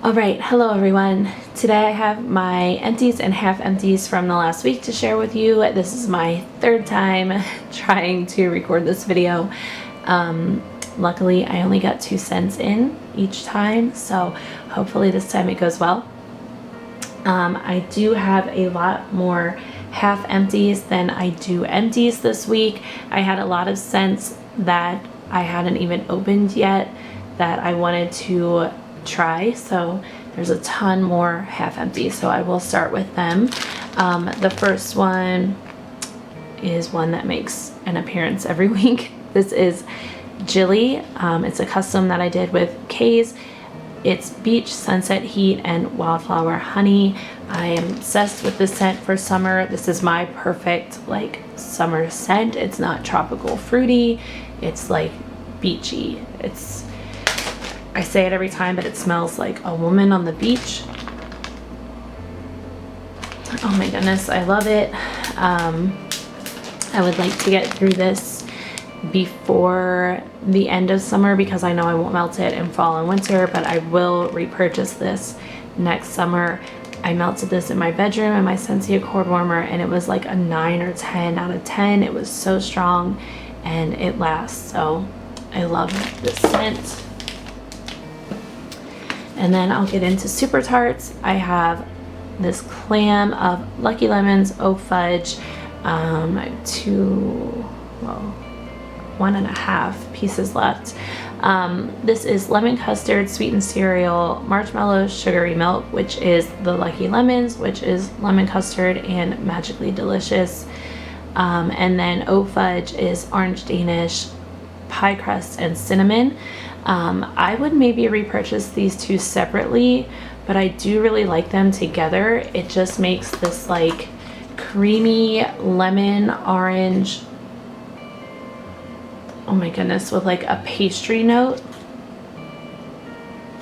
Alright, hello everyone. Today I have my empties and half empties from the last week to share with you. This is my third time trying to record this video. Luckily I only got 2 cents in each time, so hopefully this time it goes well. I do have a lot more half empties than I do empties this week. I had a lot of scents that I hadn't even opened yet that I wanted to try, so there's a ton more half empties, so I will start with them. The first one is one that makes an appearance every week. This is Jilly. It's a custom that I did with Kay's. It's Beach, Sunset Heat, and Wildflower Honey. I am obsessed with this scent for summer. This is my perfect like summer scent. It's not tropical fruity, it's like beachy. I say it every time, but it smells like a woman on the beach. Oh my goodness, I love it. I would like to get through this before the end of summer because I know I won't melt it in fall and winter, but I will repurchase this next summer. I melted this in my bedroom in my Sensia cord warmer, and it was like a 9 or 10 out of 10. It was so strong and it lasts, so I love this scent. And then I'll get into super tarts. I have this clam of Lucky Lemons, Oak Fudge, 1.5 pieces left. This is lemon custard, sweetened cereal, marshmallow, sugary milk, which is the Lucky Lemons, which is lemon custard and magically delicious. And then Oak Fudge is orange Danish, pie crust, and cinnamon. I would maybe repurchase these two separately, but I do really like them together. It just makes this like creamy lemon orange, oh my goodness, with like a pastry note.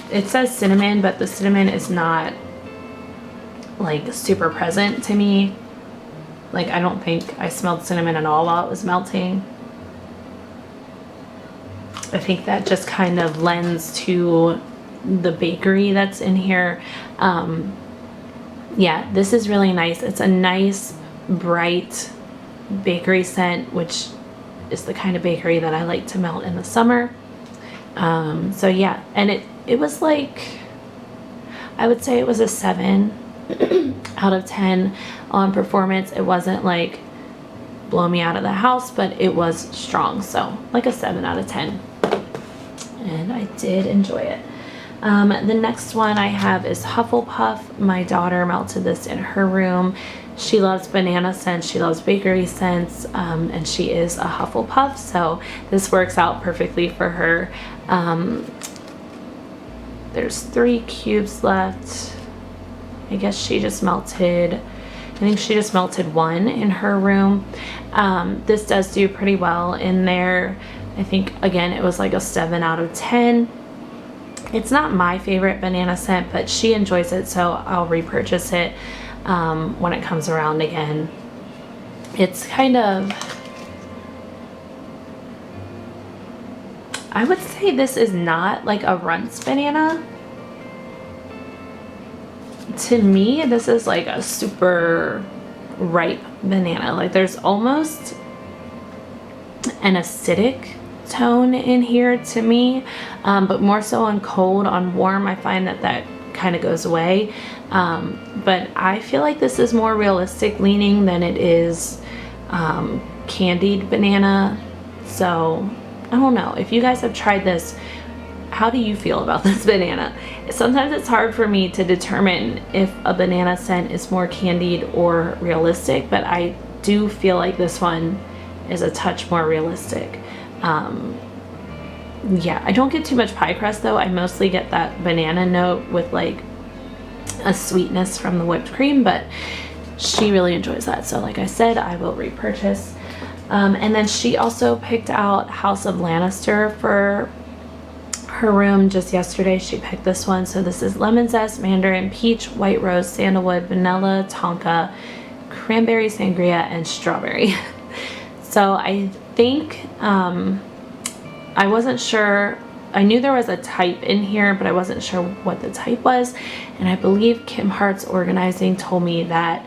It says cinnamon, but the cinnamon is not like super present to me. Like I don't think I smelled cinnamon at all while it was melting. I think that just kind of lends to the bakery that's in here. Yeah, this is really nice. It's a nice, bright bakery scent, which is the kind of bakery that I like to melt in the summer. So yeah, and it was like, I would say it was a 7 out of 10 on performance. It wasn't like blow me out of the house, but it was strong, so like a 7 out of 10. And I did enjoy it. The next one I have is Hufflepuff. My daughter melted this in her room. She loves banana scents, she loves bakery scents, and she is a Hufflepuff, so this works out perfectly for her. There's 3 cubes left. I guess she just melted, I think she just melted 1 in her room. This does do pretty well in there. I think, again, it was like a 7 out of 10. It's not my favorite banana scent, but she enjoys it, so I'll repurchase it when it comes around again. It's kind of, I would say this is not like a Runts banana. To me, this is like a super ripe banana. Like there's almost an acidic tone in here to me, but more so on cold. On warm I find that kind of goes away, but I feel like this is more realistic leaning than it is candied banana. So I don't know if you guys have tried this. How do you feel about this banana? Sometimes it's hard for me to determine if a banana scent is more candied or realistic, but I do feel like this one is a touch more realistic. Yeah, I don't get too much pie crust though. I mostly get that banana note with like a sweetness from the whipped cream, but she really enjoys that. So like I said, I will repurchase. And then she also picked out House of Lannister for her room just yesterday. She picked this one. So this is lemon zest, mandarin, peach, white rose, sandalwood, vanilla, tonka, cranberry sangria, and strawberry. So I think I wasn't sure I knew there was a type in here, but I wasn't sure what the type was. And I believe Kim Hart's Organizing told me that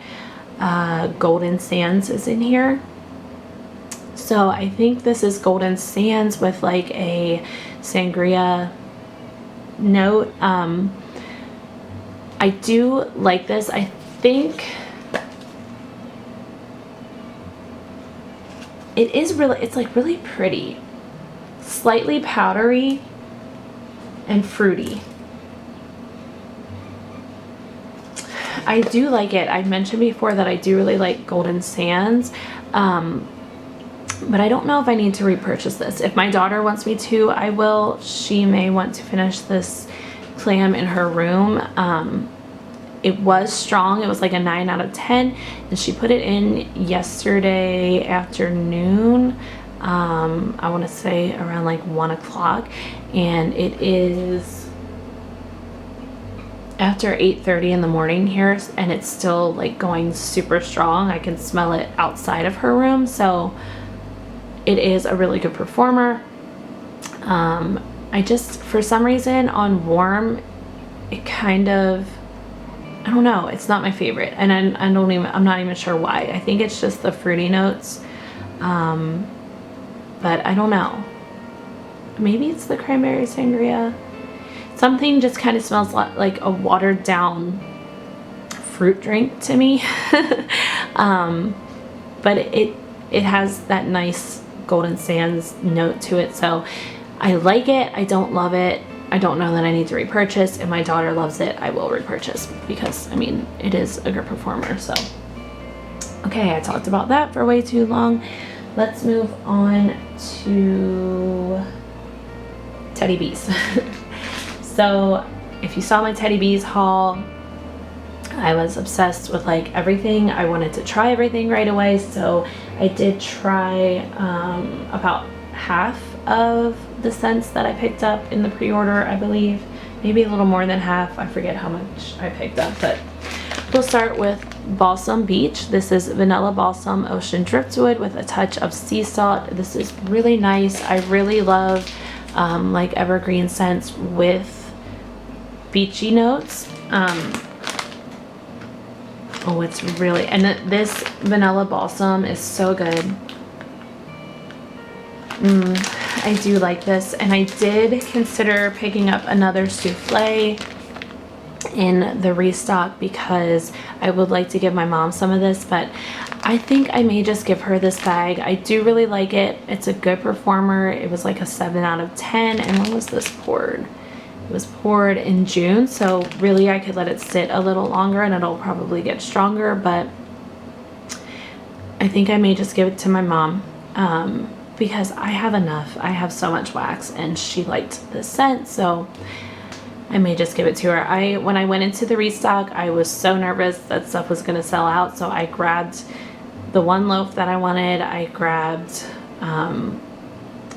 Golden Sands is in here. So I think this is Golden Sands with like a sangria note. I do like this. I think it is really, it's like really pretty, slightly powdery and fruity. I do like it. I mentioned before that I do really like Golden Sands, but I don't know if I need to repurchase this. If my daughter wants me to, I will. She may want to finish this clam in her room. It was strong. It was like a 9 out of 10, and she put it in yesterday afternoon. I want to say around like 1 o'clock, and it is after 8:30 in the morning here, and it's still like going super strong. I can smell it outside of her room, so it is a really good performer. I just, for some reason on warm, it kind of, I don't know, it's not my favorite, and I'm not even sure why. I think it's just the fruity notes, but I don't know. Maybe it's the cranberry sangria. Something just kind of smells like a watered down fruit drink to me. But it has that nice Golden Sands note to it, so I like it. I don't love it. I don't know that I need to repurchase. If my daughter loves it, I will repurchase, because I mean, it is a good performer. So okay, I talked about that for way too long. Let's move on to Teddy Bees. So if you saw my Teddy Bees haul, I was obsessed with like everything. I wanted to try everything right away, so I did try about half of the scents that I picked up in the pre-order, I believe. Maybe a little more than half. I forget how much I picked up, but we'll start with Balsam Beach. This is Vanilla Balsam Ocean Driftwood with a touch of sea salt. This is really nice. I really love like evergreen scents with beachy notes. Oh, it's really, and this Vanilla Balsam is so good. I do like this, and I did consider picking up another souffle in the restock because I would like to give my mom some of this, but I think I may just give her this bag. I do really like it. It's a good performer. It was like a 7 out of 10. And when was this poured? It was poured in June, so really I could let it sit a little longer and it'll probably get stronger, but I think I may just give it to my mom. Because I have enough. I have so much wax, and she liked this scent, so I may just give it to her. When I went into the restock, I was so nervous that stuff was gonna sell out, so I grabbed the one loaf that I wanted. I grabbed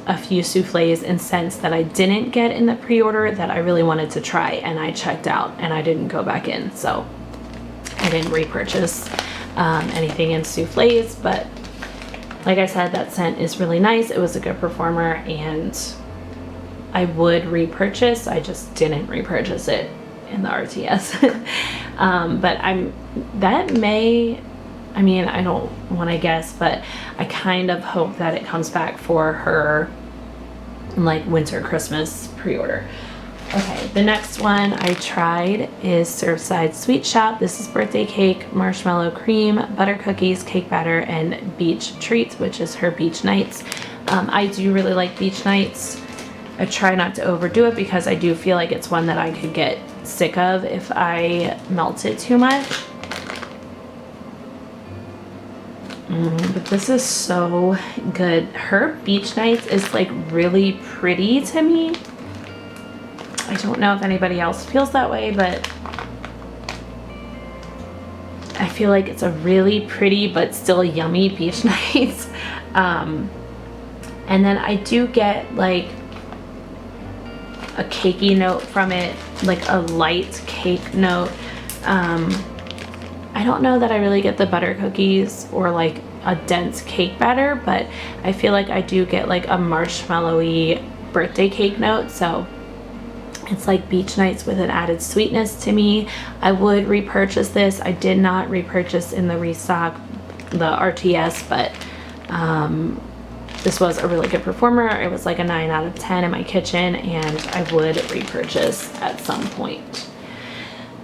a few souffles and scents that I didn't get in the pre-order that I really wanted to try, and I checked out and I didn't go back in, so I didn't repurchase anything in souffles, but like I said, that scent is really nice. It was a good performer, and I would repurchase. I just didn't repurchase it in the RTS. But I mean, I don't want to guess, but I kind of hope that it comes back for her like winter Christmas pre-order. Okay, the next one I tried is Surfside Sweet Shop. This is birthday cake, marshmallow cream, butter cookies, cake batter, and beach treats, which is her beach nights. I do really like beach nights. I try not to overdo it because I do feel like it's one that I could get sick of if I melt it too much. But this is so good. Her beach nights is like really pretty to me. I don't know if anybody else feels that way, but I feel like it's a really pretty but still yummy beach night. And then I do get like a cakey note from it, like a light cake note. I don't know that I really get the butter cookies or like a dense cake batter, but I feel like I do get like a marshmallowy birthday cake note, so it's like beach nights with an added sweetness to me. I would repurchase this. I did not repurchase in the restock the RTS, but this was a really good performer. It was like a 9 out of 10 in my kitchen, and I would repurchase at some point.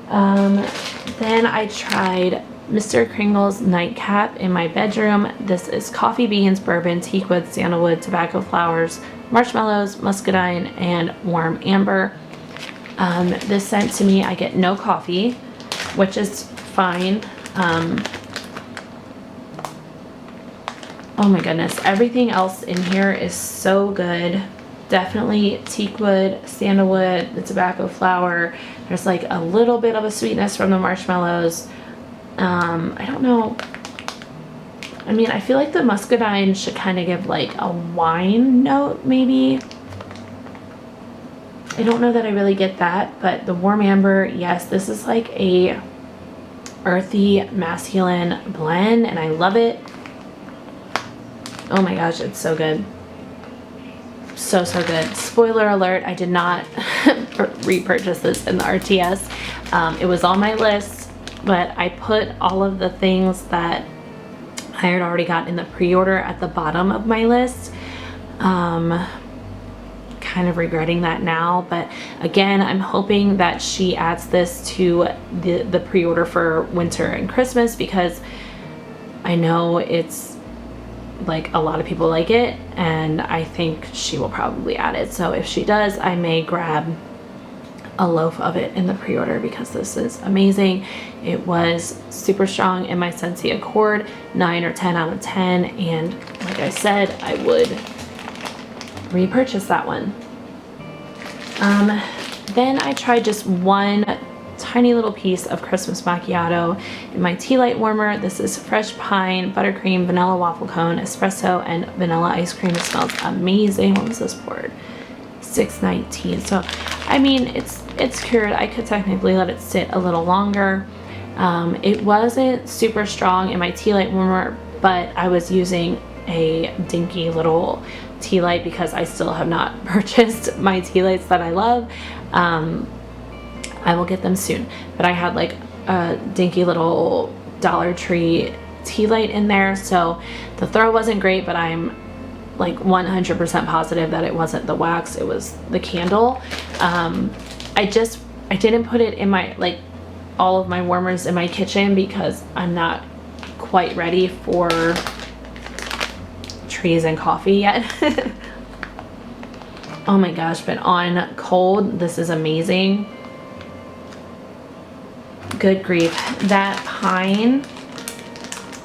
Then I tried Mr. Kringle's nightcap in my bedroom. This is coffee beans, bourbon, teakwood, sandalwood, tobacco flowers, marshmallows, muscadine, and warm amber. This scent to me, I get no coffee, which is fine. Oh my goodness, everything else in here is so good. Definitely teakwood, sandalwood, the tobacco flower. There's like a little bit of a sweetness from the marshmallows. I don't know. I mean, I feel like the muscadine should kind of give like a wine note maybe. I don't know that I really get that, but the warm amber, yes, this is like a earthy masculine blend, and I love it. Oh my gosh, it's so good. So good. Spoiler alert, I did not repurchase this in the RTS. It was on my list, but I put all of the things that I had already got in the pre-order at the bottom of my list. Kind of regretting that now, but again, I'm hoping that she adds this to the pre-order for winter and Christmas, because I know it's like a lot of people like it, and I think she will probably add it. So if she does, I may grab a loaf of it in the pre-order, because this is amazing. It was super strong in my Scentsy Accord, 9 or 10 out of 10, and like I said, I would repurchase that one. Then I tried just one tiny little piece of Christmas macchiato in my tea light warmer. This is fresh pine, buttercream, vanilla waffle cone, espresso, and vanilla ice cream. It smells amazing. What was this poured? $6.19. So I mean, it's cured. I could technically let it sit a little longer. It wasn't super strong in my tea light warmer, but I was using a dinky little tea light because I still have not purchased my tea lights that I love. I will get them soon, but I had like a dinky little Dollar Tree tea light in there, so the throw wasn't great, but I'm like 100% positive that it wasn't the wax, it was the candle. I didn't put it in my, like, all of my warmers in my kitchen because I'm not quite ready for trees and coffee yet. Oh my gosh, but on cold, this is amazing. Good grief. That pine,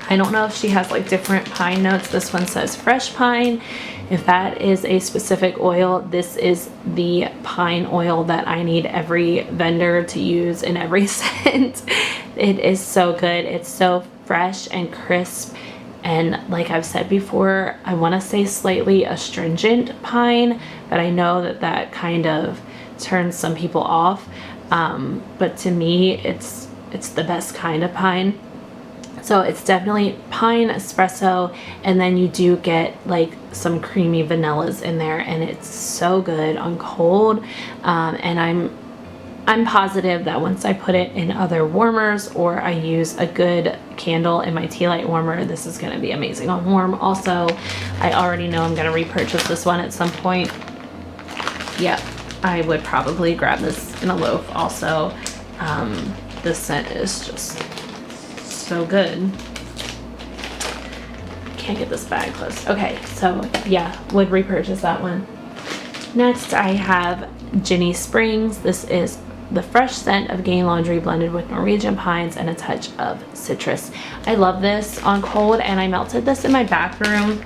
I don't know if she has like different pine notes. This one says fresh pine. If that is a specific oil, this is the pine oil that I need every vendor to use in every scent. It is so good. It's so fresh and crisp. And like I've said before, I want to say slightly astringent pine, but I know that that kind of turns some people off. But to me, it's the best kind of pine. So it's definitely pine, espresso, and then you do get like some creamy vanillas in there, and it's so good on cold. And I'm positive that once I put it in other warmers or I use a good candle in my tea light warmer, this is gonna be amazing on warm. Also, I already know I'm gonna repurchase this one at some point. Yep, I would probably grab this in a loaf also. This scent is just so good. Can't get this bag closed. Okay, so yeah, would repurchase that one. Next, I have Ginny Springs. This is the fresh scent of Gain Laundry blended with Norwegian pines and a touch of citrus. I love this on cold, and I melted this in my bathroom.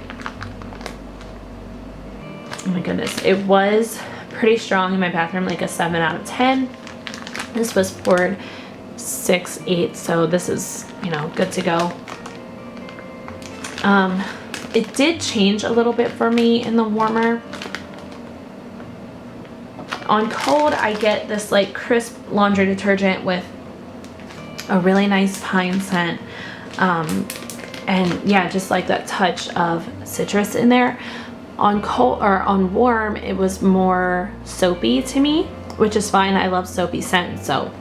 Oh my goodness, it was pretty strong in my bathroom, like a 7 out of 10. This was poured 6, 8, so this is, you know, good to go. It did change a little bit for me in the warmer. On cold, I get this like crisp laundry detergent with a really nice pine scent, and yeah, just like that touch of citrus in there. On cold or on warm, it was more soapy to me, which is fine. I love soapy scents, so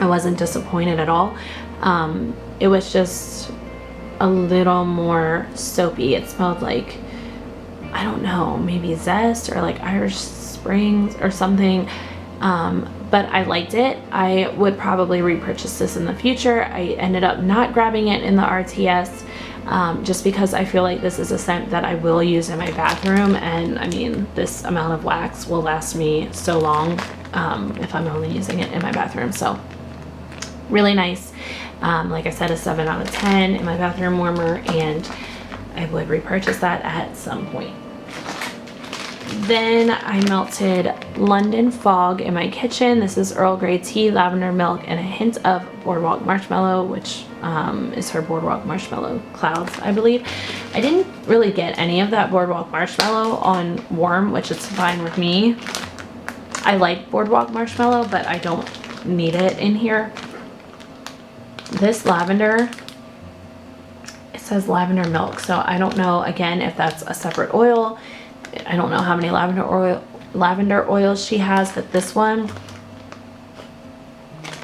I wasn't disappointed at all. It was just a little more soapy. It smelled like, I don't know, maybe zest or like Irish Springs or something. But I liked it. I would probably repurchase this in the future. I ended up not grabbing it in the RTS just because I feel like this is a scent that I will use in my bathroom, and I mean, this amount of wax will last me so long if I'm only using it in my bathroom. So really nice. Like I said, a 7 out of 10 in my bathroom warmer, and I would repurchase that at some point. Then I melted London Fog in my kitchen. This is Earl Grey tea, lavender milk, and a hint of boardwalk marshmallow, which is her boardwalk marshmallow clouds, I believe. I didn't really get any of that boardwalk marshmallow on warm, which is fine with me. I like boardwalk marshmallow, but I don't need it in here. This lavender, it says lavender milk, so I don't know, again, if that's a separate oil. I don't know how many lavender oils she has, but this one,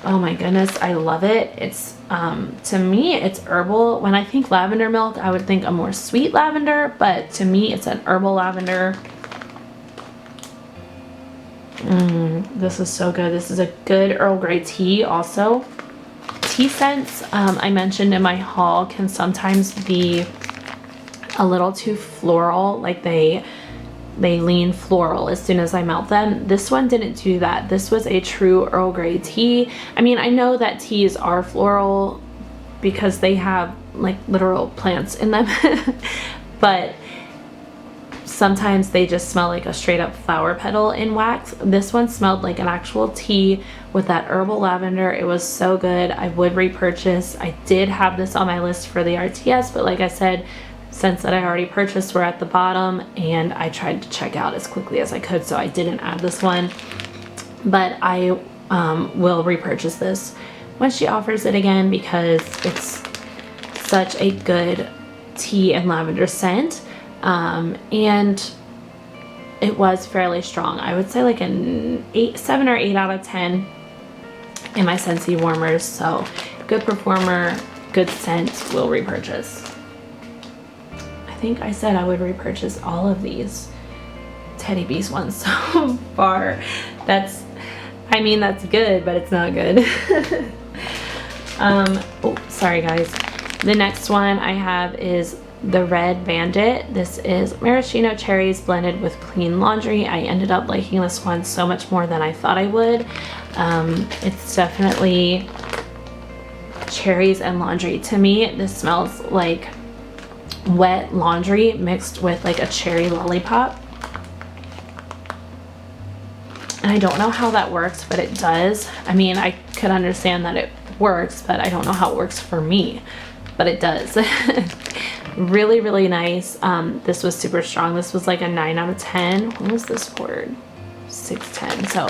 oh my goodness, I love it. It's to me, it's herbal. When I think lavender milk, I would think a more sweet lavender, but to me, it's an herbal lavender. This is so good. This is a good Earl Grey tea also. Tea scents, I mentioned in my haul, can sometimes be a little too floral, like they lean floral as soon as I melt them. This one didn't do that. This was a true Earl Grey tea. I mean, I know that teas are floral because they have like literal plants in them, but sometimes they just smell like a straight up flower petal in wax. This one smelled like an actual tea with that herbal lavender. It was so good. I would repurchase. I did have this on my list for the RTS, but like I said, scents that I already purchased were at the bottom, and I tried to check out as quickly as I could, so I didn't add this one. But I will repurchase this when she offers it again because it's such a good tea and lavender scent. And it was fairly strong. I would say like an 7 or 8 out of 10 in my Scentsy warmers. So good performer, good scent, will repurchase. I think I said I would repurchase all of these Teddy Bees ones so far. I mean, that's good, but it's not good. Oh, sorry guys. The next one I have is the Red Bandit. This is maraschino cherries blended with clean laundry. I ended up liking this one so much more than I thought I would. It's definitely cherries and laundry. To me, this smells like wet laundry mixed with like a cherry lollipop. And I don't know how that works, but it does. I mean, I could understand that it works, but I don't know how it works for me, but it does. Really, really nice. This was super strong. This was like a 9 out of 10. When was this poured? 6/10. So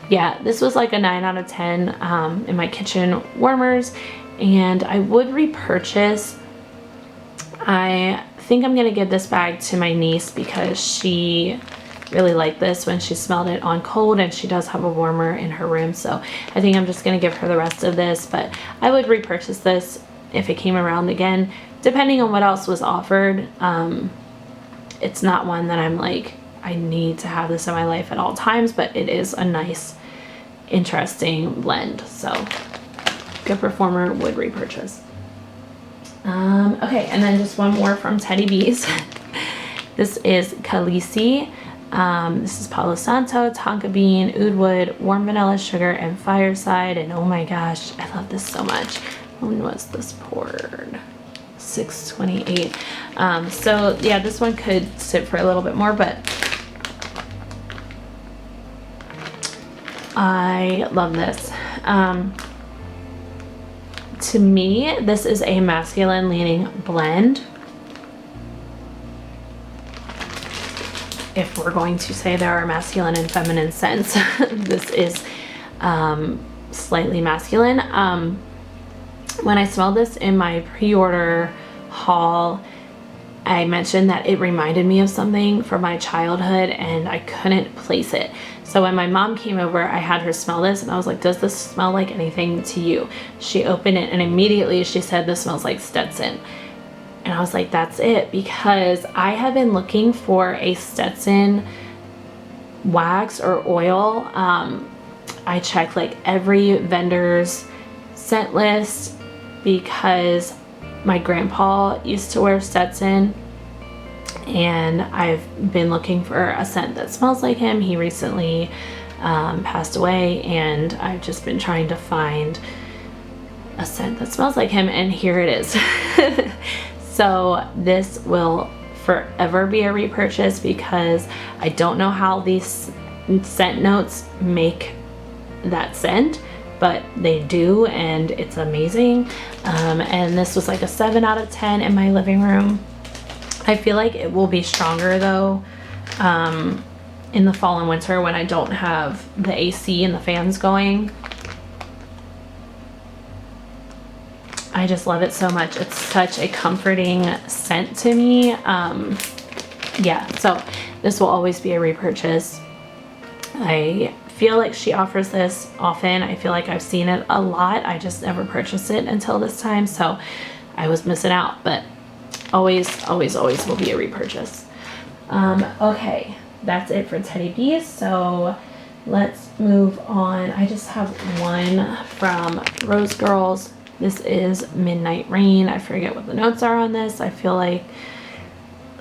yeah, this was like a 9 out of 10 in my kitchen warmers, and I would repurchase. I think I'm gonna give this bag to my niece because she really liked this when she smelled it on cold, and she does have a warmer in her room, so I think I'm just gonna give her the rest of this. But I would repurchase this if it came around again, depending on what else was offered. It's not one that I'm like, I need to have this in my life at all times, but it is a nice, interesting blend. So good performer, would repurchase. Okay, and then just one more from Teddy Bees. This is Khaleesi. This is Palo Santo, tonka bean, oud wood, warm vanilla sugar, and fireside. And oh my gosh, I love this so much. When was this poured? 6/28. So yeah, this one could sit for a little bit more, but I love this. To me, this is a masculine leaning blend. If we're going to say there are masculine and feminine scents, this is slightly masculine. When I smelled this in my pre-order haul, I mentioned that it reminded me of something from my childhood and I couldn't place it. So when my mom came over, I had her smell this and I was like, does this smell like anything to you? She opened it and immediately she said, this smells like Stetson. And I was like, that's it, because I have been looking for a Stetson wax or oil. I checked like every vendor's scent list because my grandpa used to wear Stetson and I've been looking for a scent that smells like him. He recently passed away and I've just been trying to find a scent that smells like him, and here it is. So this will forever be a repurchase because I don't know how these scent notes make that scent, but they do, and it's amazing. And this was like a 7 out of 10 in my living room. I feel like it will be stronger though in the fall and winter when I don't have the AC and the fans going. I just love it so much. It's such a comforting scent to me. Yeah, so this will always be a repurchase. I feel like she offers this often. I feel like I've seen it a lot. I just never purchased it until this time, so I was missing out, but always will be a repurchase. Okay, that's it for Teddy Bees, so let's move on. I just have one from Rose Girls. This is Midnight Rain. I forget what the notes are on this. I feel like,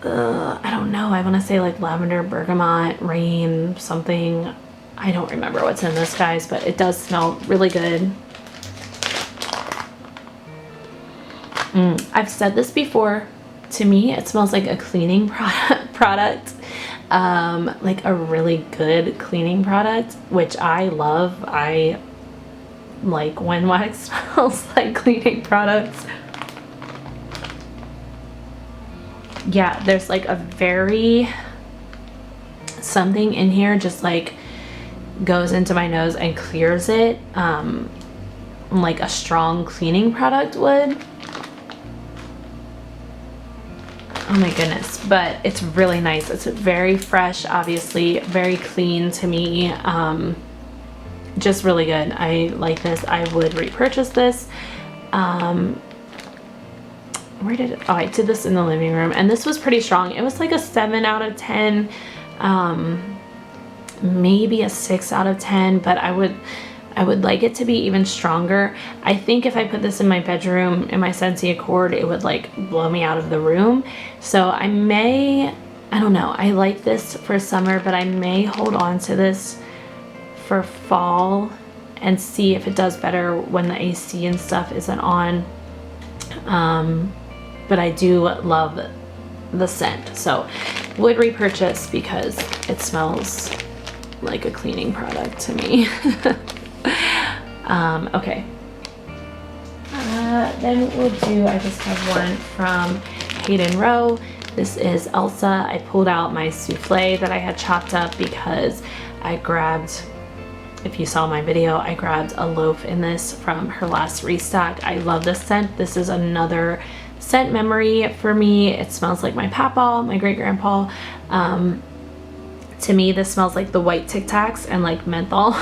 I don't know. I want to say like lavender, bergamot, rain, something. I don't remember what's in this, guys, but it does smell really good. I've said this before. To me, it smells like a cleaning product. Like a really good cleaning product, which I love. I like when wax smells like cleaning products. Yeah, there's like a very something in here just like goes into my nose and clears it, like a strong cleaning product would. Oh my goodness, but it's really nice. It's very fresh, obviously, very clean to me. Just really good. I like this. I would repurchase this. Where did it? Oh, I did this in the living room, and this was pretty strong. It was like a 7 out of 10, maybe a 6 out of 10, but I would like it to be even stronger. I think if I put this in my bedroom in my Scentsy Accord, it would like blow me out of the room. So I don't know. I like this for summer, but I may hold on to this for fall and see if it does better when the AC and stuff isn't on. But I do love the scent, so would repurchase because it smells like a cleaning product to me. Okay. Then what we'll do, I just have one from Hayden Rowe. This is Elsa. I pulled out my souffle that I had chopped up because I grabbed, if you saw my video, I grabbed a loaf in this from her last restock. I love this scent. This is another scent memory for me. It smells like my papa, my great grandpa. To me, this smells like the white Tic Tacs and like menthol.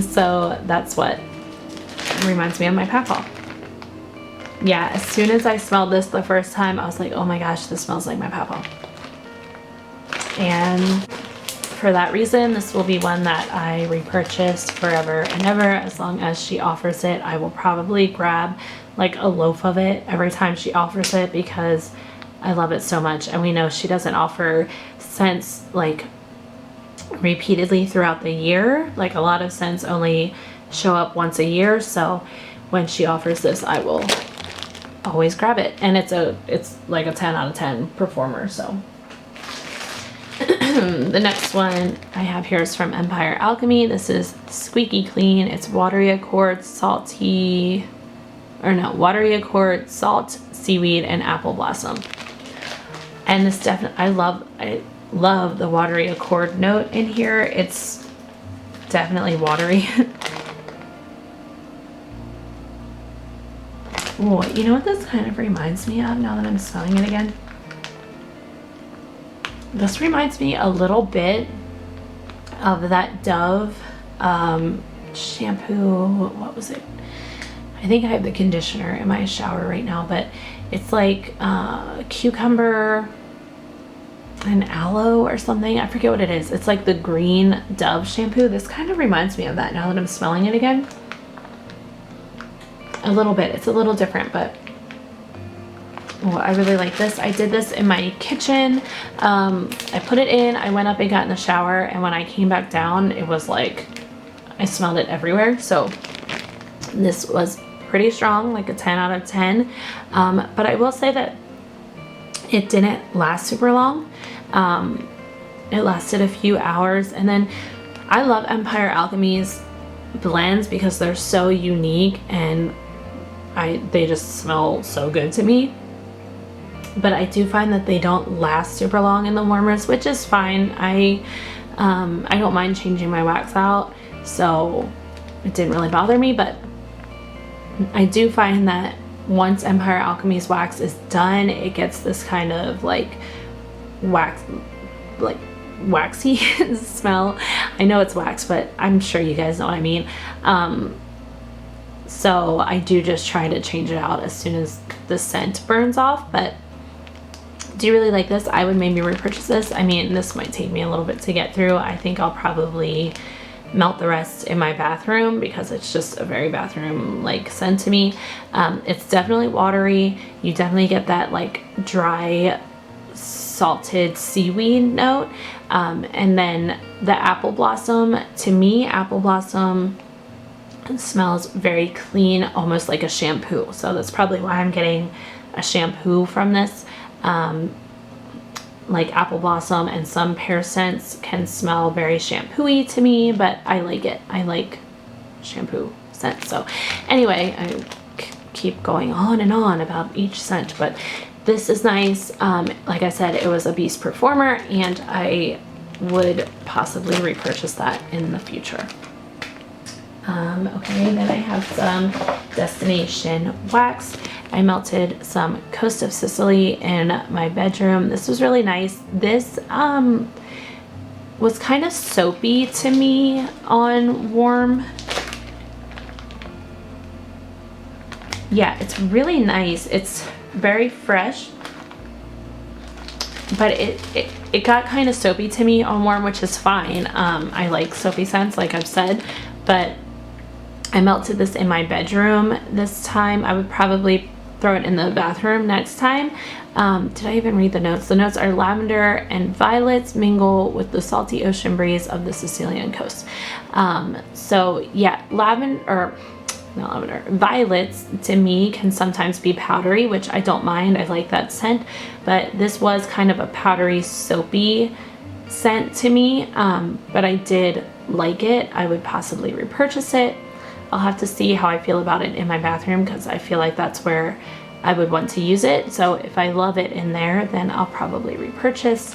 So that's what reminds me of my papa. Yeah, as soon as I smelled this the first time, I was like, oh my gosh, this smells like my papa. And for that reason, this will be one that I repurchase forever and ever. As long as she offers it, I will probably grab like a loaf of it every time she offers it because I love it so much. And we know she doesn't offer scents like repeatedly throughout the year. Like a lot of scents only show up once a year. So when she offers this, I will always grab it. And it's like a 10 out of 10 performer, so. The next one I have here is from Empire Alchemy. This is Squeaky Clean. It's watery accord, watery accord, salt, seaweed, and apple blossom. And this definitely, I love the watery accord note in here. It's definitely watery. Oh, you know what this kind of reminds me of now that I'm smelling it again? This reminds me a little bit of that Dove shampoo. What was it? I think I have the conditioner in my shower right now, but it's like cucumber and aloe or something. I forget what it is. It's like the green Dove shampoo. This kind of reminds me of that now that I'm smelling it again. A little bit. It's a little different, but oh, I really like this. I did this in my kitchen. I put it in, I went up and got in the shower, and when I came back down, it was like, I smelled it everywhere. So this was pretty strong, like a 10 out of 10. But I will say that it didn't last super long. It lasted a few hours, and then I love Empire Alchemy's blends because they're so unique and they just smell so good to me. But I do find that they don't last super long in the warmers, which is fine. I don't mind changing my wax out, so it didn't really bother me. But I do find that once Empire Alchemy's wax is done, it gets this kind of like waxy smell. I know it's wax, but I'm sure you guys know what I mean. So I do just try to change it out as soon as the scent burns off. But do you really like this? I would maybe repurchase this. I mean, this might take me a little bit to get through. I think I'll probably melt the rest in my bathroom because it's just a very bathroom like scent to me. It's definitely watery. You definitely get that like dry salted seaweed note. And then the apple blossom, to me, apple blossom smells very clean, almost like a shampoo. So that's probably why I'm getting a shampoo from this. Like apple blossom and some pear scents can smell very shampoo-y to me, but I like it. I like shampoo scent. So anyway, I keep going on and on about each scent, but this is nice. Like I said, it was a Beast Performer, and I would possibly repurchase that in the future. Okay, then I have some Destination Wax. I melted some Coast of Sicily in my bedroom. This was really nice. This was kind of soapy to me on warm. Yeah, it's really nice. It's very fresh, but it got kind of soapy to me on warm, which is fine. I like soapy scents, like I've said, but I melted this in my bedroom this time. I would probably throw it in the bathroom next time. Did I even read the notes? The notes are lavender and violets mingle with the salty ocean breeze of the Sicilian coast. So yeah, violets to me can sometimes be powdery, which I don't mind. I like that scent, but this was kind of a powdery, soapy scent to me. But I did like it. I would possibly repurchase it. I'll have to see how I feel about it in my bathroom because I feel like that's where I would want to use it. So if I love it in there, then I'll probably repurchase.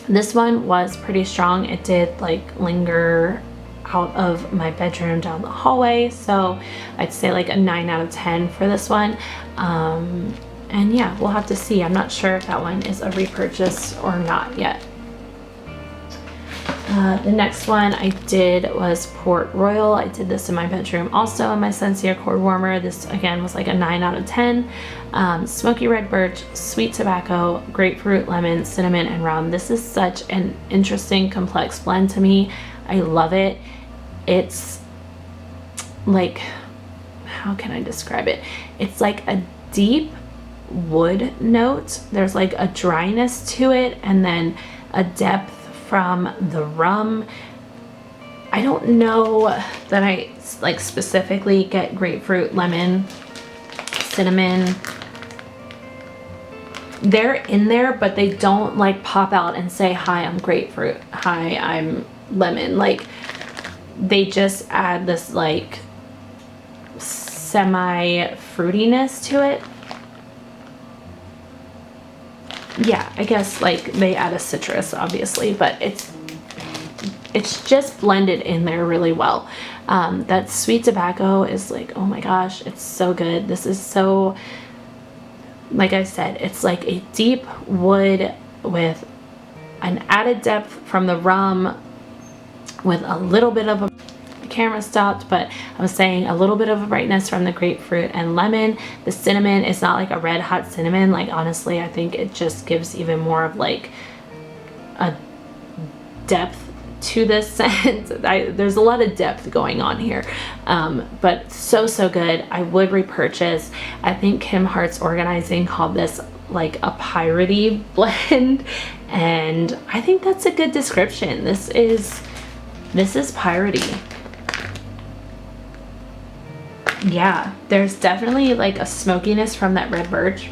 This one was pretty strong. It did like linger out of my bedroom down the hallway. So I'd say like a 9 out of 10 for this one. And yeah, we'll have to see. I'm not sure if that one is a repurchase or not yet. The next one I did was Port Royal. I did this in my bedroom also in my Sensia cord warmer. This again was like a 9 out of 10. Smoky red birch, sweet tobacco, grapefruit, lemon, cinnamon, and rum. This is such an interesting, complex blend to me. I love it. It's like, how can I describe it? It's like a deep wood note. There's like a dryness to it, and then a depth from the rum. I don't know that I like specifically get grapefruit, lemon, cinnamon. They're in there, but they don't like pop out and say, hi, I'm grapefruit, hi, I'm lemon. Like they just add this like semi fruitiness to it. Yeah, I guess like they add a citrus obviously, but it's it's just blended in there really well. That sweet tobacco is like, oh my gosh, it's so good. This is so, like I said, it's like a deep wood with an added depth from the rum with a little bit of a, the camera stopped, but I was saying a little bit of a brightness from the grapefruit and lemon. The cinnamon is not like a red hot cinnamon. Like honestly, I think it just gives even more of like a depth to this scent. There's a lot of depth going on here, but so good. I would repurchase. I think Kim Hart's Organizing called this like a piratey blend, and I think that's a good description. This is piratey. Yeah, there's definitely like a smokiness from that red birch,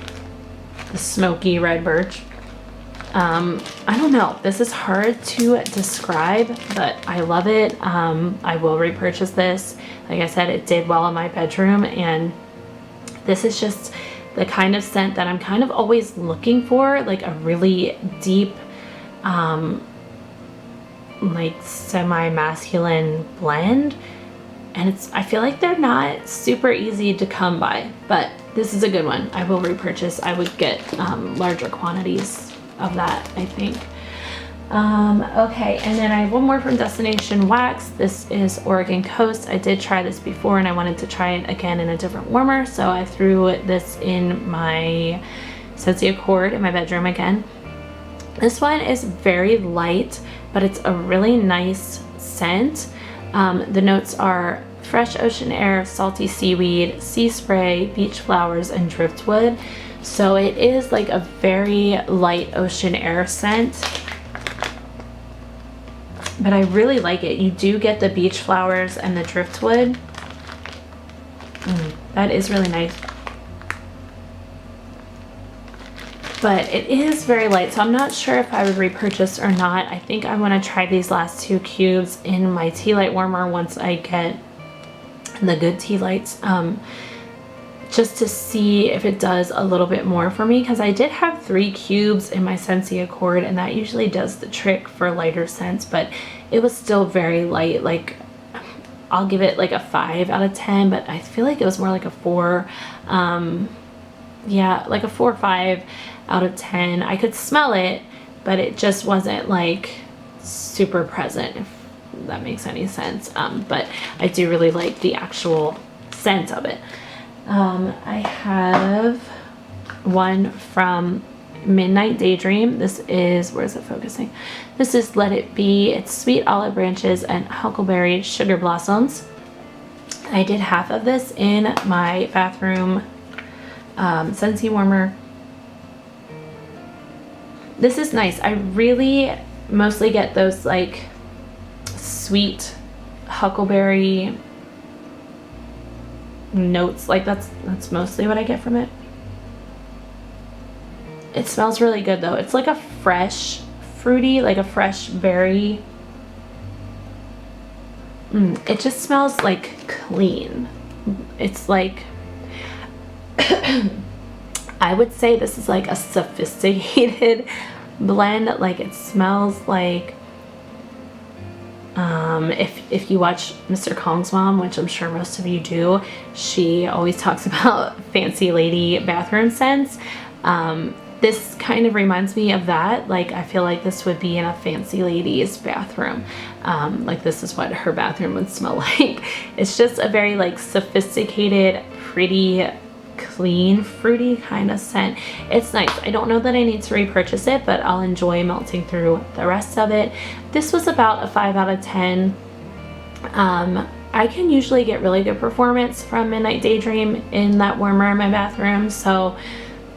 the smoky red birch. I don't know, this is hard to describe, but I love it. I will repurchase this. Like I said, it did well in my bedroom, and this is just the kind of scent that I'm kind of always looking for, like a really deep, like semi-masculine blend. And I feel like they're not super easy to come by, but this is a good one. I will repurchase. I would get larger quantities of that, I think. Okay, and then I have one more from Destination Wax. This is Oregon Coast. I did try this before and I wanted to try it again in a different warmer, so I threw this in my Scentsy Accord in my bedroom again. This one is very light, but it's a really nice scent. The notes are fresh ocean air, salty seaweed, sea spray, beach flowers, and driftwood. So it is like a very light ocean air scent, but I really like it. You do get the beach flowers and the driftwood. That is really nice. But it is very light, so I'm not sure if I would repurchase or not. I think I want to try these last 2 cubes in my tea light warmer once I get the good tea lights, just to see if it does a little bit more for me, because I did have 3 cubes in my Scentsy Accord, and that usually does the trick for lighter scents, but it was still very light. Like, I'll give it like a 5 out of 10, but I feel like it was more like a 4. Yeah, like a 4 or 5 out of 10. I could smell it, but it just wasn't like super present, if that makes any sense. But I do really like the actual scent of it. I have one from Midnight Daydream. This is, where is it focusing? This is Let It Be. It's sweet olive branches and huckleberry sugar blossoms. I did half of this in my bathroom Scentsy warmer. This is nice. I really mostly get those like sweet huckleberry notes. Like that's mostly what I get from it. It smells really good though. It's like a fresh fruity, like a fresh berry. It just smells like clean. It's like I would say this is like a sophisticated blend. Like it smells like if you watch Mr. Kong's Mom, which I'm sure most of you do, she always talks about fancy lady bathroom scents. This kind of reminds me of that. Like I feel like this would be in a fancy lady's bathroom. Like this is what her bathroom would smell like. It's just a very like sophisticated, pretty, clean, fruity kind of scent. It's nice. I don't know that I need to repurchase it, but I'll enjoy melting through the rest of it. This was about a 5 out of 10. I can usually get really good performance from Midnight Daydream in that warmer in my bathroom, so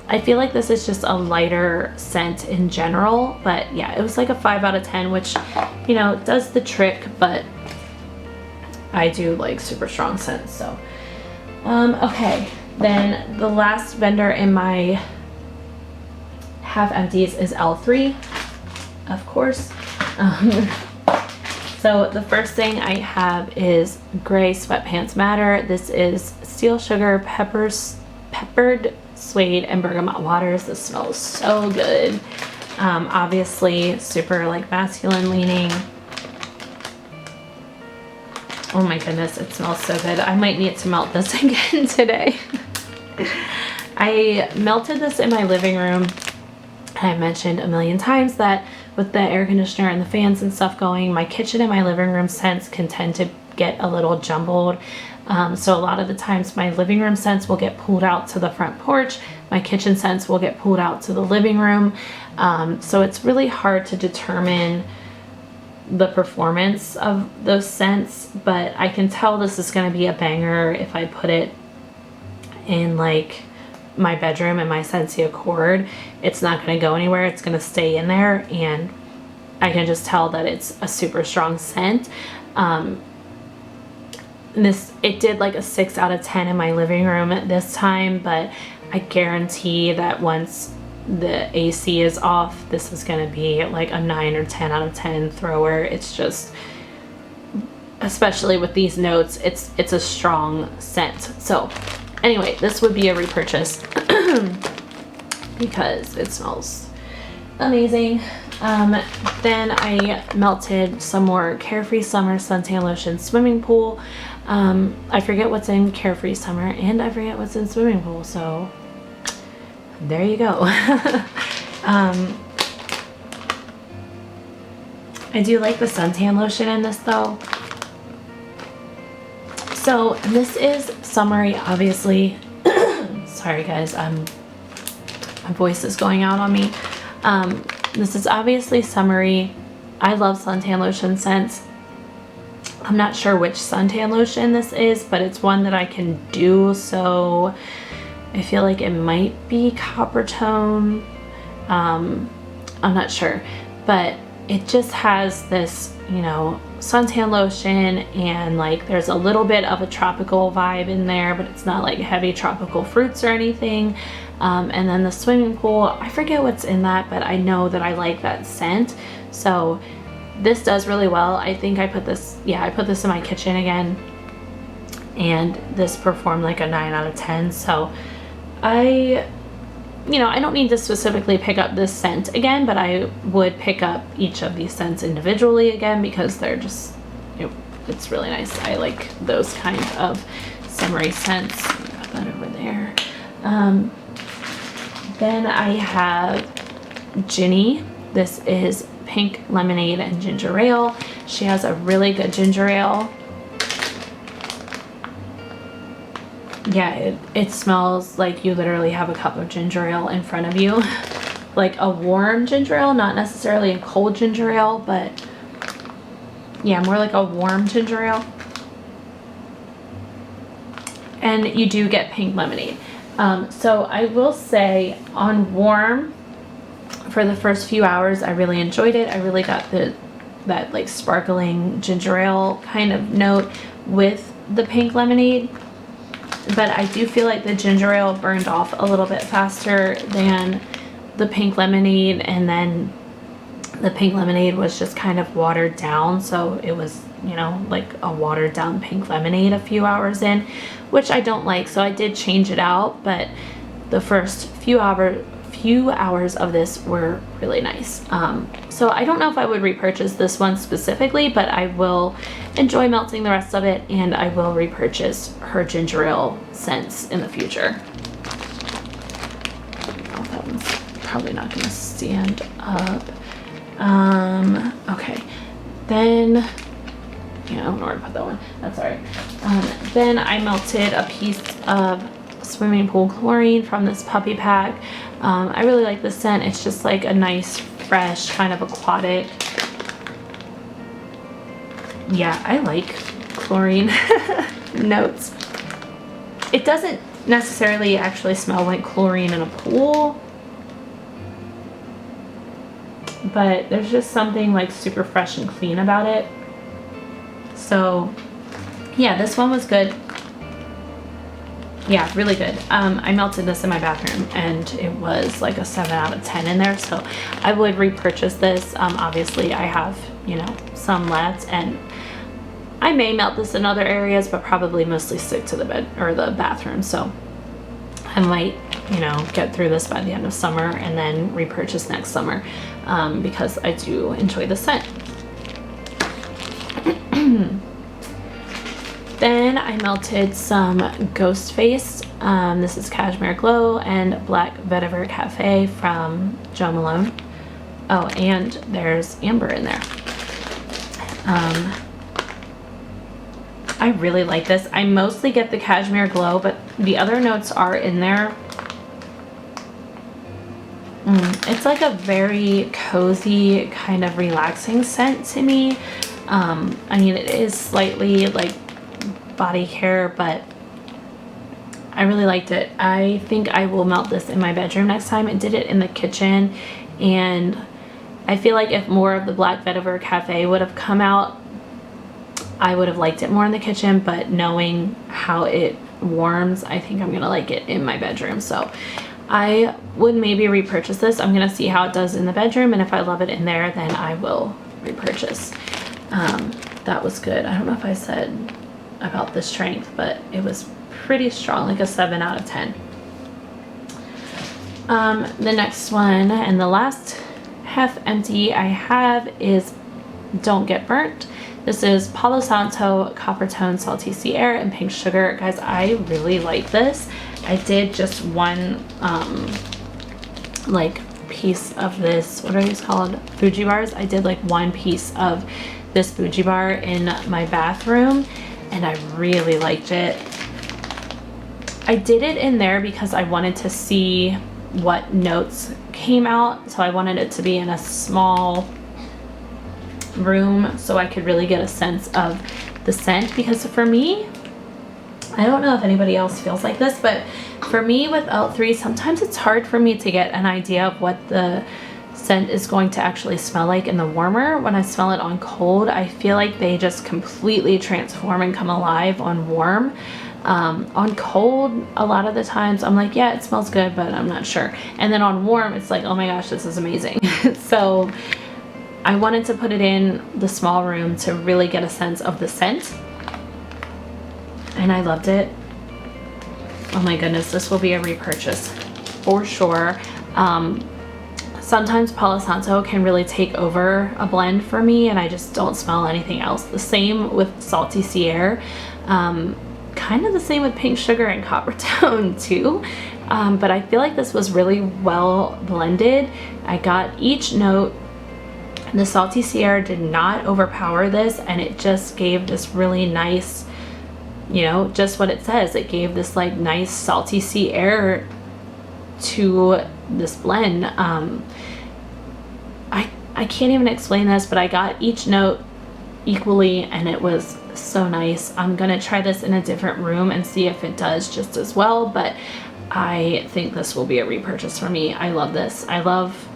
I feel like this is just a lighter scent in general. But yeah, it was like a 5 out of 10, which, you know, does the trick, but I do like super strong scents. So okay, then the last vendor in my half empties is L3, of course. So the first thing I have is Gray Sweatpants Matter. This is Steel Sugar, Peppered Suede, and Bergamot Waters. This smells so good. Obviously super like masculine leaning. Oh my goodness, it smells so good. I might need to melt this again today. I melted this in my living room. I mentioned a million times that with the air conditioner and the fans and stuff going, my kitchen and my living room scents can tend to get a little jumbled. So a lot of the times my living room scents will get pulled out to the front porch. My kitchen scents will get pulled out to the living room. So it's really hard to determine the performance of those scents, but I can tell this is going to be a banger if I put it in like my bedroom and my Scentsy Accord. It's not going to go anywhere. It's going to stay in there, and I can just tell that it's a super strong scent. It did like a 6 out of 10 in my living room at this time, but I guarantee that once the AC is off, this is going to be like a 9 or 10 out of 10 thrower. It's just, especially with these notes, it's a strong scent. So anyway, this would be a repurchase because it smells amazing. Then I melted some more Carefree Summer Suntan Lotion Swimming Pool. I forget what's in Carefree Summer and I forget what's in Swimming Pool, so there you go. I do like the suntan lotion in this though. So this is summery, obviously. Sorry guys, my voice is going out on me. This is obviously summery. I love suntan lotion scents. I'm not sure which suntan lotion this is, but it's one that I can do, so I feel like it might be Copper Tone. I'm not sure, but it just has this, you know, suntan lotion, and like there's a little bit of a tropical vibe in there, but it's not like heavy tropical fruits or anything. And then the swimming pool, I forget what's in that, but I know that I like that scent. So this does really well. I think I put this in my kitchen again, and this performed like a 9 out of 10. So I don't need to specifically pick up this scent again, but I would pick up each of these scents individually again because they're just, it's really nice. I like those kind of summery scents. Put that over there. Then I have Ginny. This is pink lemonade and ginger ale. She has a really good ginger ale. Yeah, it smells like you literally have a cup of ginger ale in front of you. Like a warm ginger ale, not necessarily a cold ginger ale, but yeah, more like a warm ginger ale. And you do get pink lemonade. So I will say on warm, for the first few hours, I really enjoyed it. I really got that like sparkling ginger ale kind of note with the pink lemonade. But I do feel like the ginger ale burned off a little bit faster than the pink lemonade, and then the pink lemonade was just kind of watered down, so it was, like a watered down pink lemonade a few hours in, which I don't like, so I did change it out, but the first few hours of this were really nice. So I don't know if I would repurchase this one specifically, but I will enjoy melting the rest of it, and I will repurchase her ginger ale scents in the future. Oh, that one's probably not going to stand up. Okay, then I don't know where to put that one. That's all right. Then I melted a piece of swimming pool chlorine from this puppy pack. I really like the scent. It's just like a nice, fresh, kind of aquatic. Yeah, I like chlorine notes. It doesn't necessarily actually smell like chlorine in a pool, but there's just something like super fresh and clean about it. So yeah, this one was good. Yeah, really good. I melted this in my bathroom and it was like a 7 out of 10 in there, so I would repurchase this. Obviously I have, some left, and I may melt this in other areas, but probably mostly stick to the bed or the bathroom. So I might, get through this by the end of summer and then repurchase next summer, because I do enjoy the scent. Then I melted some Ghost Face. This is Cashmere Glow and Black Vetiver Cafe from Jo Malone. Oh, and there's amber in there. I really like this. I mostly get the Cashmere Glow, but the other notes are in there. It's like a very cozy, kind of relaxing scent to me. I mean, it is slightly like body care, but I really liked it. I think I will melt this in my bedroom next time. I did it in the kitchen, and I feel like if more of the Black Vetiver Cafe would have come out, I would have liked it more in the kitchen, but knowing how it warms, I think I'm gonna like it in my bedroom. So I would maybe repurchase this. I'm gonna see how it does in the bedroom, and if I love it in there, then I will repurchase. That was good. I don't know if I said about the strength, but it was pretty strong, like a 7 out of 10. The next one and the last half empty I have is Don't Get Burnt. This is Palo Santo, Copper Tone, Salty Sea Air, and Pink Sugar. Guys, I really like this. I did just one like piece of this, what are these called? Bougie bars. I did like one piece of this bougie bar in my bathroom, and I really liked it. I did it in there because I wanted to see what notes came out, so I wanted it to be in a small room so I could really get a sense of the scent, because for me, I don't know if anybody else feels like this, but for me with L3, sometimes it's hard for me to get an idea of what the scent is going to actually smell like in the warmer. When I smell it on cold, I feel like they just completely transform and come alive on warm. On cold, a lot of the times I'm like, yeah, it smells good, but I'm not sure. And then on warm, it's like, oh my gosh, this is amazing. So I wanted to put it in the small room to really get a sense of the scent, and I loved it. Oh my goodness, this will be a repurchase for sure. Sometimes Palo Santo can really take over a blend for me, and I just don't smell anything else. The same with Salty Sea Air. Kind of the same with Pink Sugar and Copper Tone too. But I feel like this was really well blended. I got each note. The Salty Sea Air did not overpower this, and it just gave this really nice, you know, just what it says. It gave this like nice salty sea air to this blend. I can't even explain this, but I got each note equally, and it was so nice. I'm gonna try this in a different room and see if it does just as well, but I think this will be a repurchase for me. I love this. I love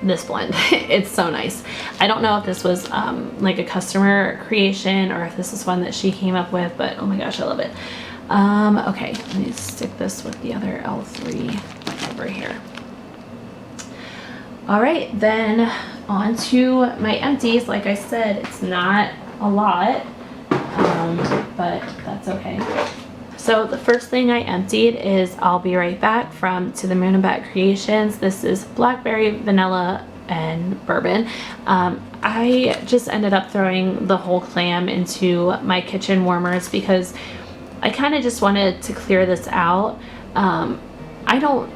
this blend. It's so nice. I don't know if this was like a customer creation or if this is one that she came up with, but oh my gosh, I love it. Okay, let me stick this with the other L3 over here. All right, then on to my empties. Like I said, it's not a lot, but that's okay. So the first thing I emptied is I'll Be Right Back from To the Moon and Back Creations. This is blackberry, vanilla, and bourbon. I just ended up throwing the whole clam into my kitchen warmers because I kind of just wanted to clear this out. I don't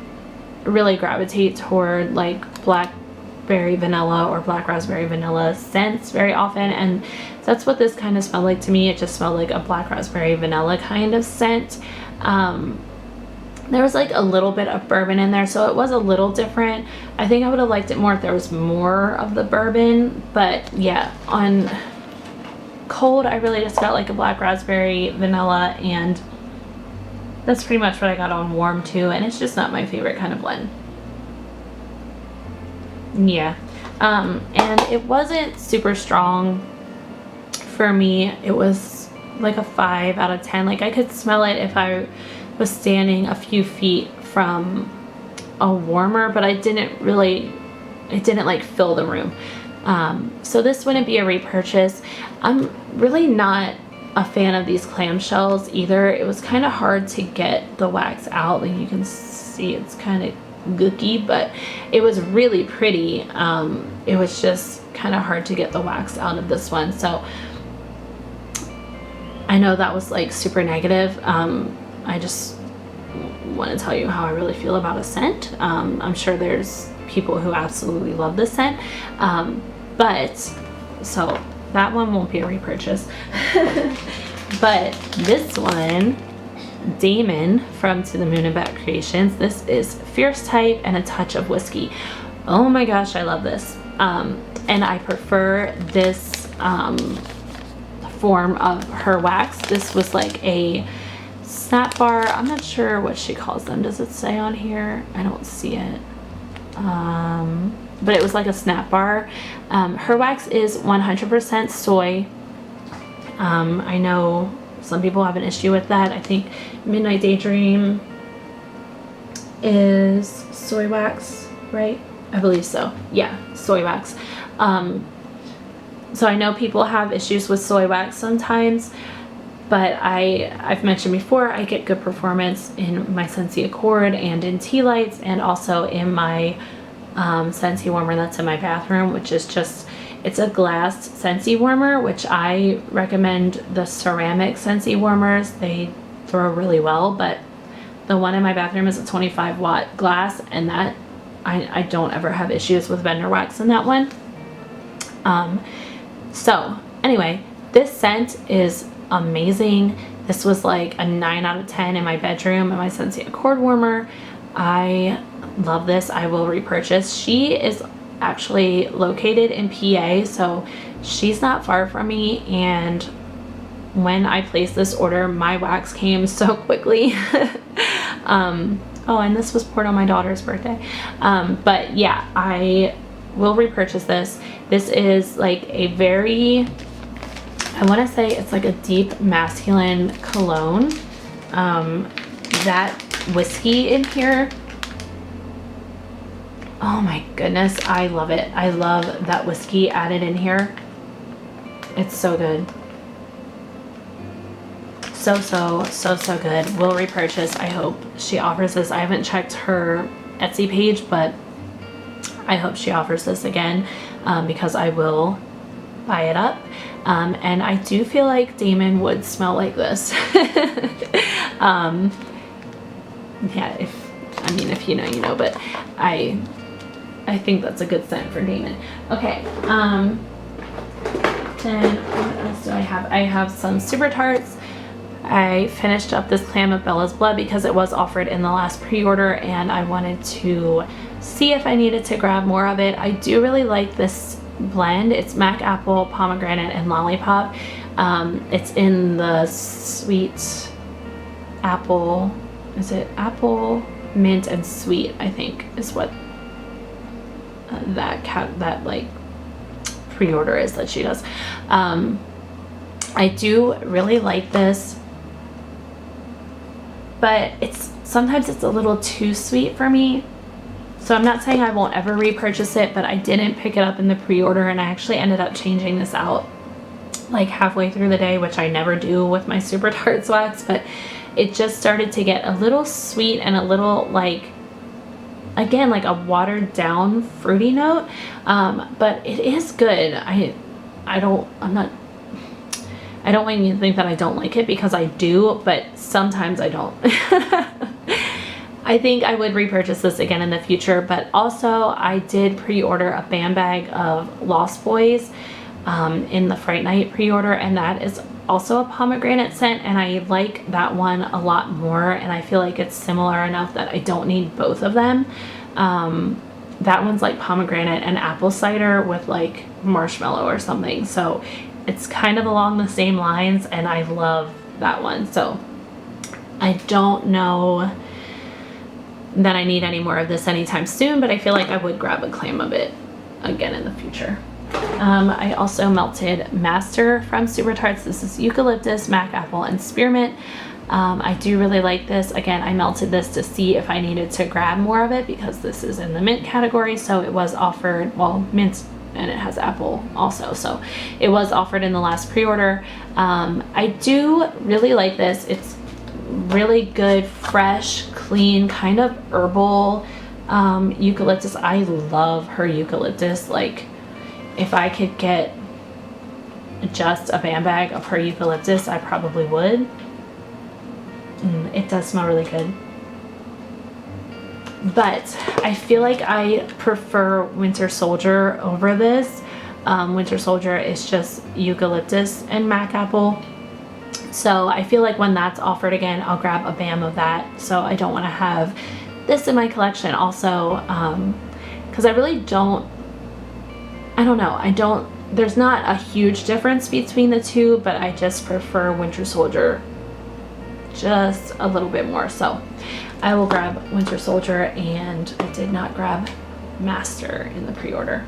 really gravitate toward like blackberry vanilla or black raspberry vanilla scents very often, and that's what this kind of smelled like to me. It just smelled like a black raspberry vanilla kind of scent. There was like a little bit of bourbon in there, so it was a little different. I think I would have liked it more if there was more of the bourbon, but yeah, on cold I really just got like a black raspberry vanilla, and that's pretty much what I got on warm too, and it's just not my favorite kind of blend. Yeah, and it wasn't super strong for me. It was like a 5 out of 10. Like I could smell it if I was standing a few feet from a warmer, but it didn't like fill the room. So this wouldn't be a repurchase. I'm really not a fan of these clamshells either. It was kind of hard to get the wax out. Like you can see it's kind of gooky, but it was really pretty. It was just kind of hard to get the wax out of this one. So I know that was like super negative. I just want to tell you how I really feel about a scent. I'm sure there's people who absolutely love this scent. But so that one won't be a repurchase. But this one, Damon from To the Moon and Back Creations, this is Fierce Type and a touch of whiskey. Oh my gosh, I love this. And I prefer this form of her wax. This was like a snap bar. I'm not sure what she calls them. Does it say on here? I don't see it. But it was like a snap bar. Her wax is 100% soy. I know some people have an issue with that. I think Midnight Daydream is soy wax, right? I believe so. Yeah, soy wax. So I know people have issues with soy wax sometimes, but I've mentioned before, I get good performance in my Scentsy Accord and in tea lights, and also in my Scentsy warmer that's in my bathroom, which is just, it's a glass Scentsy warmer, which I recommend the ceramic Scentsy warmers. They throw really well, but the one in my bathroom is a 25-watt glass, and that I don't ever have issues with vendor wax in that one. So anyway, this scent is amazing. This was like a 9 out of 10 in my bedroom in my Scentsy Accord warmer. I love this. I will repurchase. She is actually located in PA, so she's not far from me, and when I placed this order, my wax came so quickly. Oh, and this was poured on my daughter's birthday. But yeah, I will repurchase this. This is like a very, I want to say it's like a deep masculine cologne. That whiskey in here, oh my goodness, I love it. I love that whiskey added in here. It's so good. So good. Will repurchase. I hope she offers this. I haven't checked her Etsy page, but I hope she offers this again, because I will buy it up. And I do feel like Damon would smell like this. Yeah, if you know, you know, but I think that's a good scent for Damon. Okay, then what else do I have? I have some Super Tarts. I finished up this Clam of Bella's Blood because it was offered in the last pre-order, and I wanted to see if I needed to grab more of it. I do really like this blend. It's Mac Apple, Pomegranate, and Lollipop. It's in the sweet apple, is it apple, mint, and sweet, I think is what that like pre-order is that she does. I do really like this, but sometimes it's a little too sweet for me. So I'm not saying I won't ever repurchase it, but I didn't pick it up in the pre-order, and I actually ended up changing this out like halfway through the day, which I never do with my Super Tarts wax, but it just started to get a little sweet and a little like, again, like a watered down fruity note. But it is good. I don't want you to think that I don't like it, because I do, but sometimes I don't. I think I would repurchase this again in the future, but also I did pre-order a band bag of Lost Boys in the Fright Night pre-order, and that is also a pomegranate scent, and I like that one a lot more, and I feel like it's similar enough that I don't need both of them. That one's like pomegranate and apple cider with like marshmallow or something, so it's kind of along the same lines, and I love that one. So I don't know that I need any more of this anytime soon, but I feel like I would grab a clam of it again in the future. I also melted Master from Super Tarts. This is eucalyptus, mac apple, and spearmint. I do really like this. Again, I melted this to see if I needed to grab more of it, because this is in the mint category, so it was offered, well, mint, and it has apple also, so it was offered in the last pre-order. I do really like this. It's really good, fresh, clean, kind of herbal eucalyptus. I love her eucalyptus. Like, if I could get just a BAM bag of her eucalyptus, I probably would. It does smell really good. But I feel like I prefer Winter Soldier over this. Winter Soldier is just eucalyptus and mac apple. So I feel like when that's offered again, I'll grab a BAM of that. So I don't want to have this in my collection also, because I really don't, I don't know, there's not a huge difference between the two, but I just prefer Winter Soldier just a little bit more. So I will grab Winter Soldier, and I did not grab Master in the pre-order.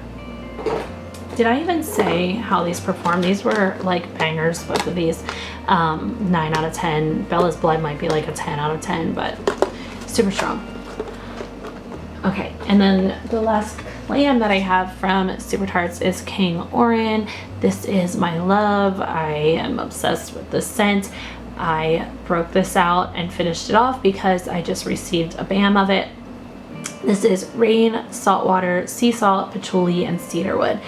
Did I even say how these perform? These were like bangers, both of these. 9 out of 10. Bella's Blood might be like a 10 out of 10, but super strong. Okay, and then the last clam that I have from Super Tarts is King Orin. This is my love. I am obsessed with this scent. I broke this out and finished it off because I just received a BAM of it. This is rain, saltwater, sea salt, patchouli, and cedarwood.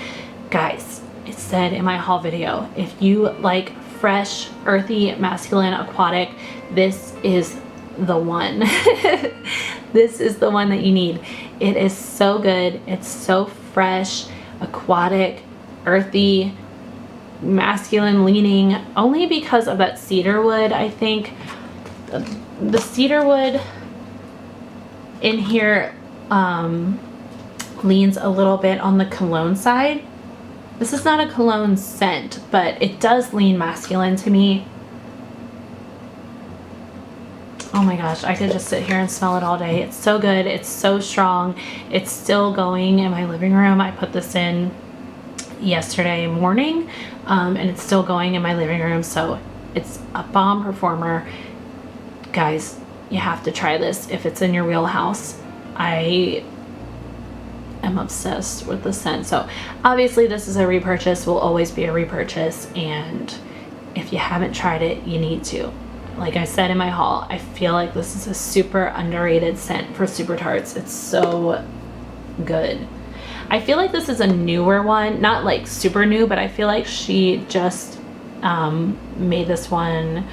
Guys, it said in my haul video, if you like fresh, earthy, masculine, aquatic, this is the one. This is the one that you need. It is so good. It's so fresh, aquatic, earthy, masculine leaning, only because of that cedarwood. I think the cedarwood in here leans a little bit on the cologne side. This is not a cologne scent, but it does lean masculine to me. Oh my gosh, I could just sit here and smell it all day. It's so good. It's so strong. It's still going in my living room. I put this in yesterday morning, and it's still going in my living room. So it's a bomb performer. Guys, you have to try this if it's in your wheelhouse. I am obsessed with the scent. So obviously this is a repurchase, will always be a repurchase, and if you haven't tried it, you need to. Like I said in my haul, I feel like this is a super underrated scent for Super Tarts. It's so good. I feel like this is a newer one, not like super new, but I feel like she just made this one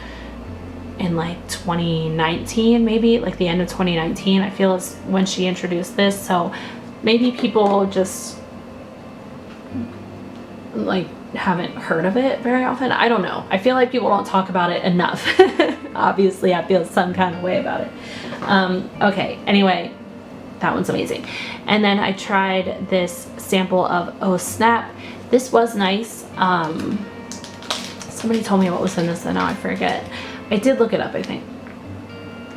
in like 2019, maybe like the end of 2019. I feel it's when she introduced this. So maybe people just like haven't heard of it very often. I don't know. I feel like people don't talk about it enough. Obviously, I feel some kind of way about it. Okay, anyway, that one's amazing. And then I tried this sample of Oh Snap. This was nice. Somebody told me what was in this, and now I forget. I did look it up, I think.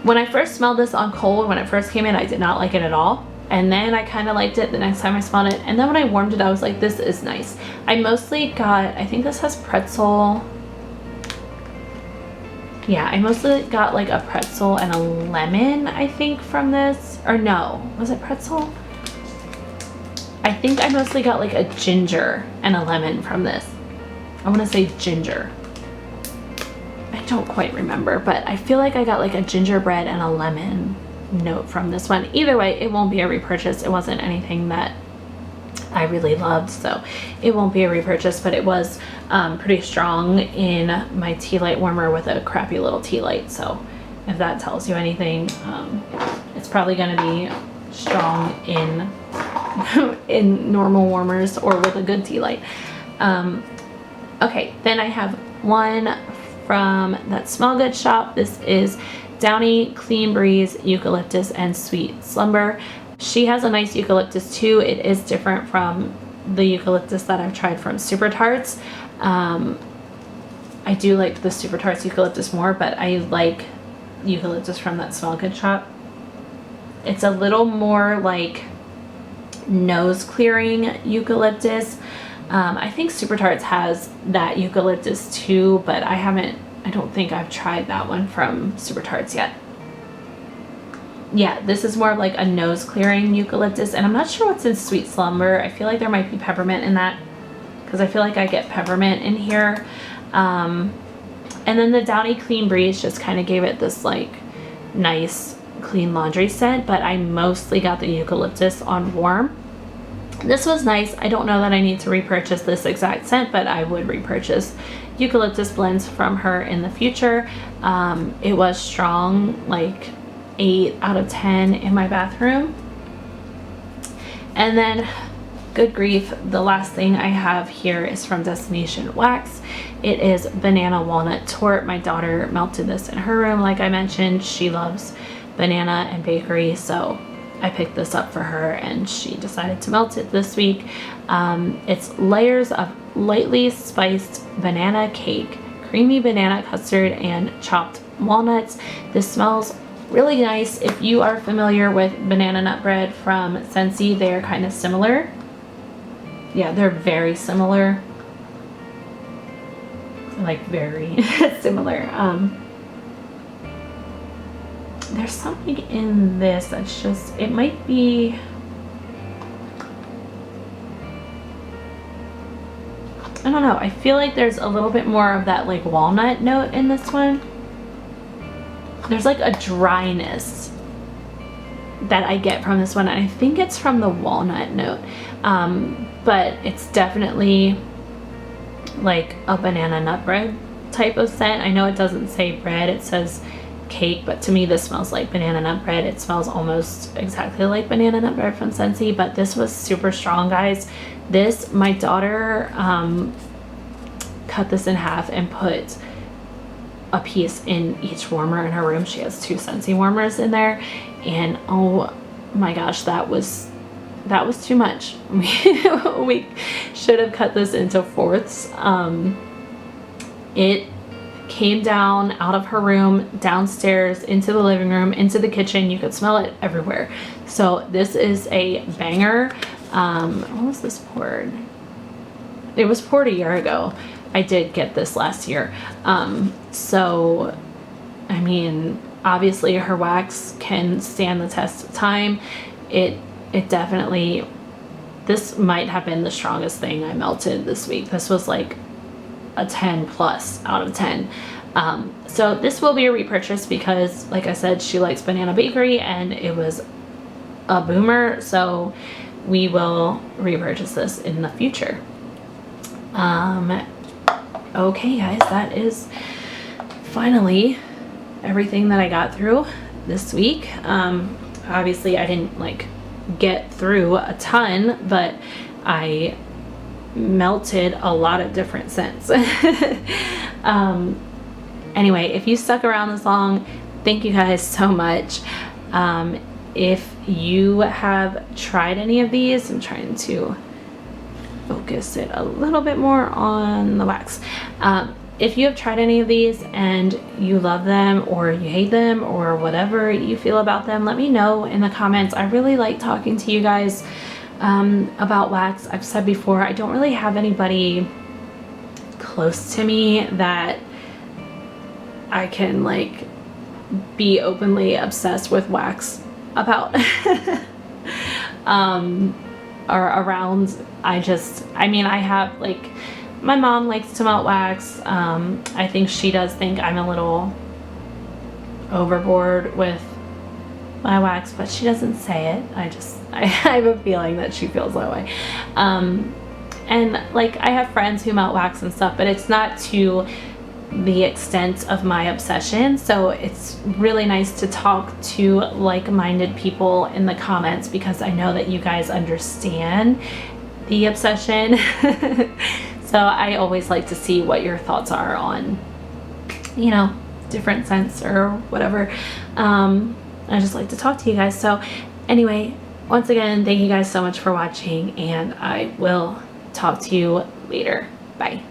When I first smelled this on cold, when it first came in, I did not like it at all. And then I kind of liked it the next time I smelled it. And then when I warmed it, I was like, this is nice. I mostly got, I think this has pretzel. Yeah, I mostly got like a pretzel and a lemon, I think, from this. Or no, was it pretzel? I think I mostly got like a ginger and a lemon from this. I want to say ginger. I don't quite remember, but I feel like I got like a gingerbread and a lemon note from this one. Either way, it won't be a repurchase. It wasn't anything that I really loved, so it won't be a repurchase, but it was pretty strong in my tea light warmer with a crappy little tea light. So if that tells you anything, it's probably going to be strong in in normal warmers or with a good tea light. Okay, then I have one from that Smell Good shop. This is Downy Clean Breeze Eucalyptus and Sweet Slumber. She has a nice eucalyptus too. It is different from the eucalyptus that I've tried from Super Tarts. I do like the Super Tarts eucalyptus more, but I like eucalyptus from that Smell Good shop. It's a little more like nose clearing eucalyptus. I think Super Tarts has that eucalyptus too, but I don't think I've tried that one from Super Tarts yet. Yeah, this is more of like a nose clearing eucalyptus, and I'm not sure what's in Sweet Slumber. I feel like there might be peppermint in that, because I feel like I get peppermint in here. And then the Downy Clean Breeze just kind of gave it this like nice clean laundry scent, but I mostly got the eucalyptus on warm. This was nice. I don't know that I need to repurchase this exact scent, but I would repurchase eucalyptus blends from her in the future. It was strong, like 8 out of 10 in my bathroom. And then, good grief, the last thing I have here is from Destination Wax. It is Banana Walnut Tort. My daughter melted this in her room. Like I mentioned, she loves banana and bakery, so I picked this up for her and she decided to melt it this week. It's layers of lightly spiced banana cake, creamy banana custard, and chopped walnuts. This smells really nice. If you are familiar with banana nut bread from Scentsy, they are kind of similar. Yeah, they're very similar. Like very similar. There's something in this that's just, it might be, I don't know, I feel like there's a little bit more of that like walnut note in this one. There's like a dryness that I get from this one, and I think it's from the walnut note, but it's definitely like a banana nut bread type of scent. I know it doesn't say bread, it says cake, but to me this smells like banana nut bread. It smells almost exactly like banana nut bread from Scentsy, but this was super strong, guys. This, my daughter cut this in half and put a piece in each warmer in her room. She has 2 Scentsy warmers in there, and oh my gosh, that was too much. We should have cut this into fourths. It came down out of her room, downstairs, into the living room, into the kitchen. You could smell it everywhere. So this is a banger. When was this poured? It was poured a year ago. I did get this last year. So, I mean, obviously her wax can stand the test of time. It definitely, this might have been the strongest thing I melted this week. This was like a 10 plus out of 10. So this will be a repurchase because, like I said, she likes banana bakery and it was a boomer, so we will repurchase this in the future. Okay guys, that is finally everything that I got through this week. Obviously I didn't like get through a ton, but I melted a lot of different scents. Anyway, if you stuck around this long, thank you guys so much. If you have tried any of these, I'm trying to focus it a little bit more on the wax. If you have tried any of these and you love them or you hate them or whatever you feel about them, let me know in the comments. I really like talking to you guys about wax. I've said before, I don't really have anybody close to me that I can like be openly obsessed with wax about or around. I mean, I have like, my mom likes to melt wax. I think she does think I'm a little overboard with my wax, but she doesn't say it. I have a feeling that she feels that way. And like, I have friends who melt wax and stuff, but it's not to the extent of my obsession. So it's really nice to talk to like-minded people in the comments because I know that you guys understand the obsession. So I always like to see what your thoughts are on, you know, different scents or whatever. I just like to talk to you guys. So anyway, once again, thank you guys so much for watching, and I will talk to you later. Bye.